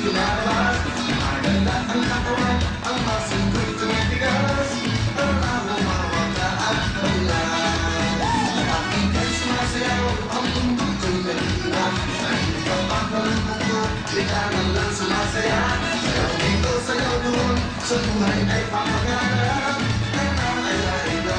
lumalabas. Maganda ang katawan, ang muscle ko'y tumitigas. Ang amo mawala at balas. Aking kay sumasayaw, ang mundo ko'y nalina. Nandito ka pa ng mundo, di ka nalang sumasaya. Sayaw dito, sayaw doon, sa buhay ay papagarap. Nananalain namin ang iba.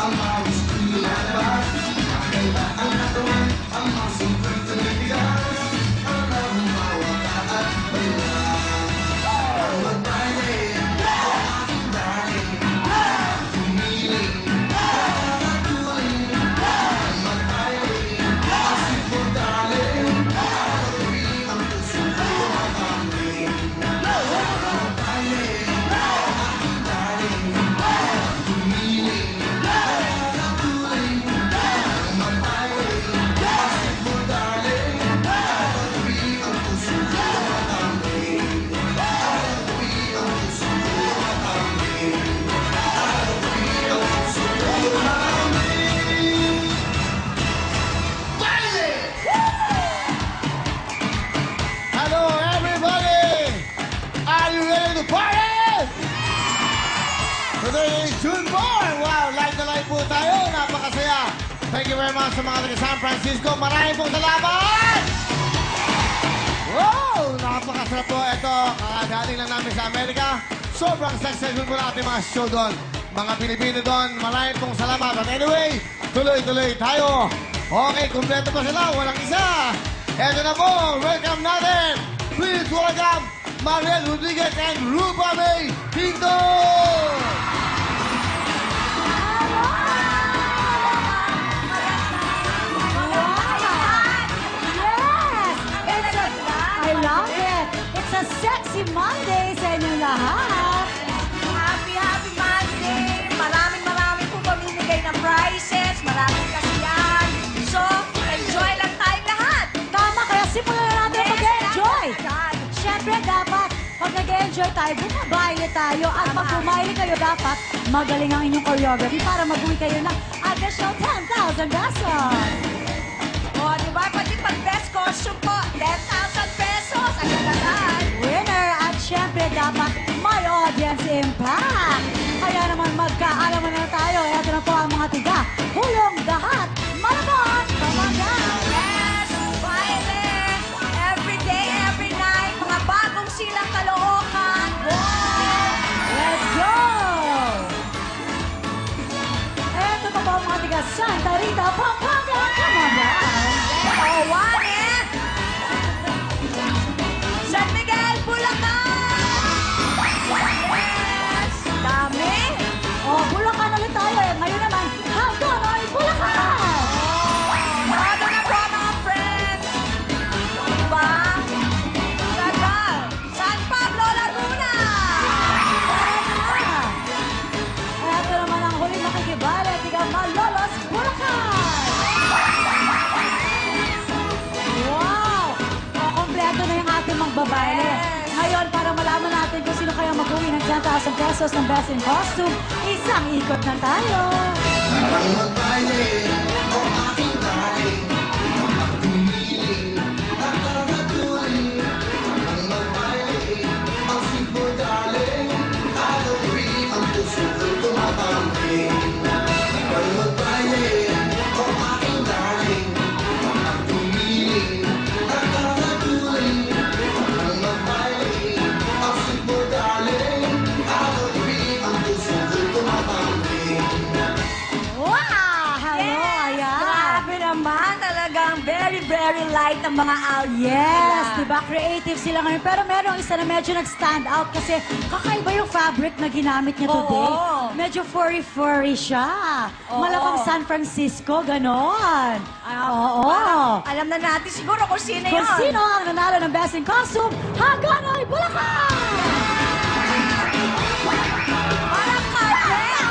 Ang awis ko'y lumalabas. Maganda ang katawan, ang muscle ko'y tumitigas. Ang amo mawala at balas. Magbaile, aking darling. Humiling, natuling. Magbaile, asik mo darling. Tuwi ang puso ko makaming. Magbaile, aking darling. Humiling, Today is June 4! Wow! Live na live po tayo! Napakasaya! Thank you very much sa mga taga San Francisco. Maraming pong salamat! Wow! Napakasarap po. Ito, kakagaling lang namin sa Amerika. Sobrang successful po natin mga show doon. Mga Pilipino doon, maraming pong salamat. But anyway, tuloy-tuloy tayo. Okay, kumpleto pa sila. Walang isa. Ito na po. Welcome natin. Please welcome Mariel Rodriguez and Rupa May Pinto! I love it! It's a sexy Monday sa inyong lahat! Happy Monday! Maraming po pamimigay ng prizes, maraming kasiyahan. So, enjoy lang tayong lahat! Tama, kaya simulan na natin mag-enjoy! Yes, Siyempre, dapat, pag nag-enjoy tayo, bumabaile tayo. At pag bumaile kayo, dapat magaling ang inyong choreography para mag-uwi kayo ng additional 10,000 pesos. O, diba? Pati pag best costume po, 10,000 pesos! Agad-agad! Winner! At siyempre, dapat may audience impact. Kaya naman magkaalaman na tayo. Ito na po ang mga tiga. Hulong dahat. Malabon! Pamanggan! Yes! Baile! Every day, every night, mga bagong silang Caloocan. Wow! Let's go! Eto pa Santa Rita, Pampanga. Come on down. Oh, Juanes! San Miguel, Bulacan! Yes! Dami! Oh, Bulacan ulit tayo eh. Ngayon naman, Hagonoy, Bulacan. Ano na po mga friends? Diba? Tagal! San Pablo, Laguna! Ito naman ang huling makikibale. Tiga Malolos, Bulacan. Wow! O, kompleto na yung ating magbabale. Yes. Ngayon, para malaman natin kung sino kaya mag-uwi ng 10,000 pesos ng Best in Costume, isang ikot na tayo. Parang magbayle, o aking daing, magtumiling, nakakatuloy. Parang magbayle, ang sipo daling, alawi ang puso ko'y tumatamping. Parang magbayle, o aking daing, magtumiling, nakakatuloy. Parang magbayle, ang sipo daling, alawi ang puso ko'y tumatamping. Wow! Hello, ayan. Grabe naman, talagang very, very light ang mga outfit Yes, nila. di ba? Creative sila ngayon. Pero merong isa na medyo nag-stand out kasi kakaiba yung fabric na ginamit niya today. Oo. Medyo furry-furry siya. Oo. Malapang San Francisco, ganon. Oo. Parang alam na natin siguro kung sino Kung yun. sino ang nanalo ng Best in Costume, Hagonoy, Bulacan! Parang carpet!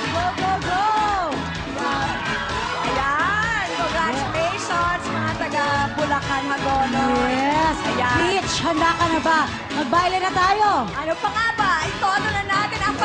Go, go, go! Ayan, congratulations mga taga Bulacan, Hagonoy. Yes! Ayan. Peach, handa ka na ba? Magbaile na tayo! Ano pa nga ba? Itono na natin ang